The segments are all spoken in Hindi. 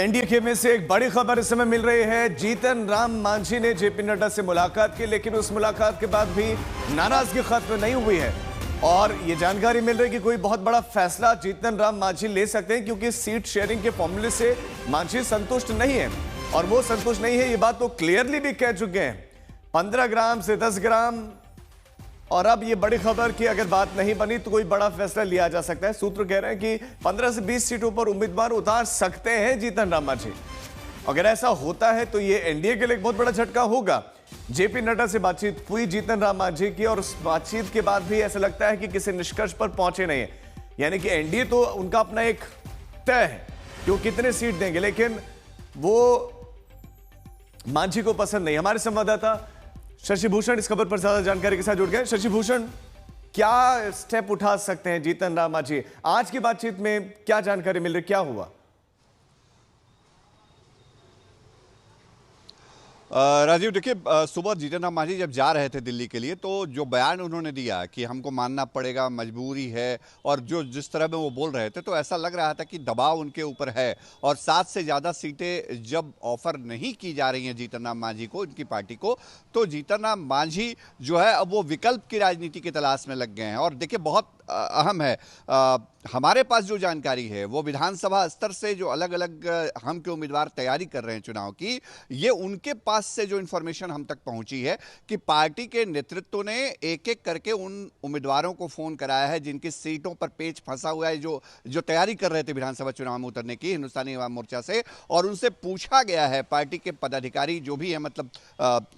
एनडीए में से एक बड़ी खबर इस समय मिल रही है। जीतन राम मांझी ने जेपी नड्डा से मुलाकात की, लेकिन उस मुलाकात के बाद भी नाराजगी खत्म नहीं हुई है और ये जानकारी मिल रही है कि कोई बहुत बड़ा फैसला जीतन राम मांझी ले सकते हैं, क्योंकि सीट शेयरिंग के फॉर्मूले से मांझी संतुष्ट नहीं है। और वो संतुष्ट नहीं है, ये बात तो क्लियरली भी कह चुके हैं। 15 ग्राम से 10 ग्राम, और अब ये बड़ी खबर कि अगर बात नहीं बनी तो कोई बड़ा फैसला लिया जा सकता है। सूत्र कह रहे हैं कि 15 से 20 सीटों पर उम्मीदवार उतार सकते हैं जीतन राम मांझी। अगर ऐसा होता है तो ये एनडीए के लिए एक बहुत बड़ा झटका होगा। जेपी नड्डा से बातचीत हुई जीतन राम मांझी की, और उस बातचीत के बाद भी ऐसा लगता है कि किसी निष्कर्ष पर पहुंचे नहीं है। यानी कि एनडीए तो उनका अपना एक तय है कि वो कितने सीट देंगे, लेकिन वो मांझी को पसंद नहीं। हमारे संवाददाता शशि भूषण इस खबर पर ज्यादा जानकारी के साथ जुड़ गए। शशि भूषण, क्या स्टेप उठा सकते हैं जीतन राम मांझी? आज की बातचीत में क्या जानकारी मिल रही, क्या हुआ? राजीव, देखिए, सुबह जीतन राम मांझी जब जा रहे थे दिल्ली के लिए, तो जो बयान उन्होंने दिया कि हमको मानना पड़ेगा, मजबूरी है, और जो जिस तरह में वो बोल रहे थे, तो ऐसा लग रहा था कि दबाव उनके ऊपर है। और 7 से ज़्यादा सीटें जब ऑफर नहीं की जा रही हैं जीतन राम मांझी को, इनकी पार्टी को, तो जीतन राम मांझी जो है अब वो विकल्प की राजनीति की तलाश में लग गए हैं। और देखिए, बहुत अहम है, हमारे पास जो जानकारी है वो विधानसभा स्तर से जो अलग अलग हम के उम्मीदवार तैयारी कर रहे हैं चुनाव की, ये उनके पास से जो इंफॉर्मेशन हम तक पहुंची है कि पार्टी के नेतृत्व ने एक एक करके उन उम्मीदवारों को फोन कराया है जिनकी सीटों पर पेच फंसा हुआ है, जो तैयारी कर रहे थे विधानसभा चुनाव में उतरने की हिंदुस्तानी अवाम मोर्चा से। और उनसे पूछा गया है, पार्टी के पदाधिकारी जो भी है, मतलब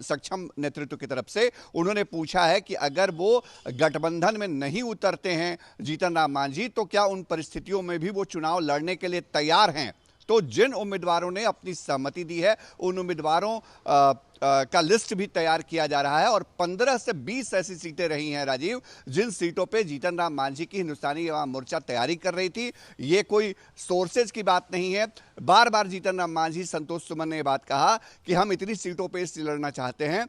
सक्षम नेतृत्व की तरफ से, उन्होंने पूछा है कि अगर वो गठबंधन में नहीं उतरते हैं जीतन राम मांझी, तो क्या उन परिस्थितियों में भी वो चुनाव लड़ने के लिए तैयार हैं। तो जिन उम्मीदवारों ने अपनी सहमति दी है, उन उम्मीदवारों का लिस्ट भी तैयार किया जा रहा है। और 15 से 20 ऐसी सीटें रही हैं राजीव, जिन सीटों पे जीतन राम मांझी की हिंदुस्तानी अवाम मोर्चा तैयारी कर रही थी। ये कोई सोर्सेज की बात नहीं है। बार बार जीतन राम मांझी, संतोष सुमन ने यह बात कहा कि हम इतनी सीटों पर इसलिए लड़ना चाहते हैं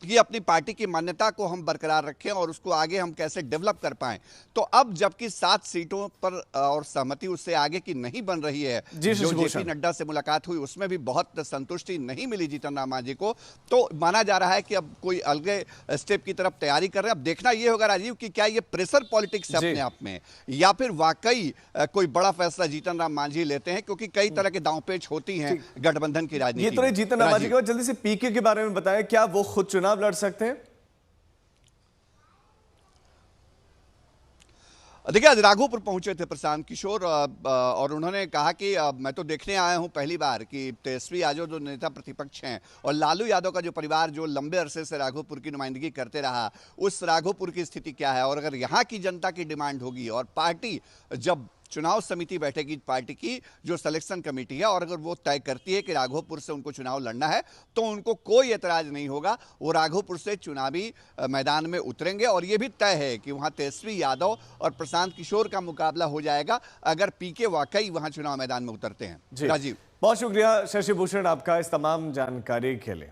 कि अपनी पार्टी की मान्यता को हम बरकरार रखें और उसको आगे हम कैसे डेवलप कर पाएं। तो अब जबकि 7 सीटों पर और सहमति उससे आगे की नहीं बन रही है, जो जेपी नड्डा से मुलाकात हुई उसमें भी बहुत संतुष्टि नहीं मिली जीतन राम मांझी को, तो माना जा रहा है कि अब कोई अलग स्टेप की तरफ तैयारी कर रहे हैं। अब देखना यह होगा राजीव कि क्या ये प्रेशर पॉलिटिक्स है अपने आप में, या फिर वाकई कोई बड़ा फैसला जीतन राम मांझी लेते हैं, क्योंकि कई तरह के दांवपेच होती हैं गठबंधन की राजनीति। ये तो जीतन राम मांझी के बाद जल्दी से पीके के बारे में बताएं, क्या वो खुद चुनाव लड़ सकते हैं? देखिए, आज राघोपुर पहुंचे थे प्रशांत किशोर, और उन्होंने कहा कि मैं तो देखने आया हूं पहली बार कि तेजस्वी यादव जो नेता प्रतिपक्ष हैं और लालू यादव का जो परिवार जो लंबे अरसे से राघोपुर की नुमाइंदगी करते रहा, उस राघोपुर की स्थिति क्या है। और अगर यहां की जनता की डिमांड होगी और पार्टी जब चुनाव समिति बैठेगी, पार्टी की जो सिलेक्शन कमेटी है, और अगर वो तय करती है कि राघोपुर से उनको चुनाव लड़ना है, तो उनको कोई एतराज नहीं होगा। वो राघोपुर से चुनावी मैदान में उतरेंगे। और ये भी तय है कि वहां तेजस्वी यादव और प्रशांत किशोर का मुकाबला हो जाएगा, अगर पीके वाकई वहां चुनाव मैदान में उतरते हैं। राजीव, बहुत शुक्रिया शशि भूषण आपका इस तमाम जानकारी के लिए।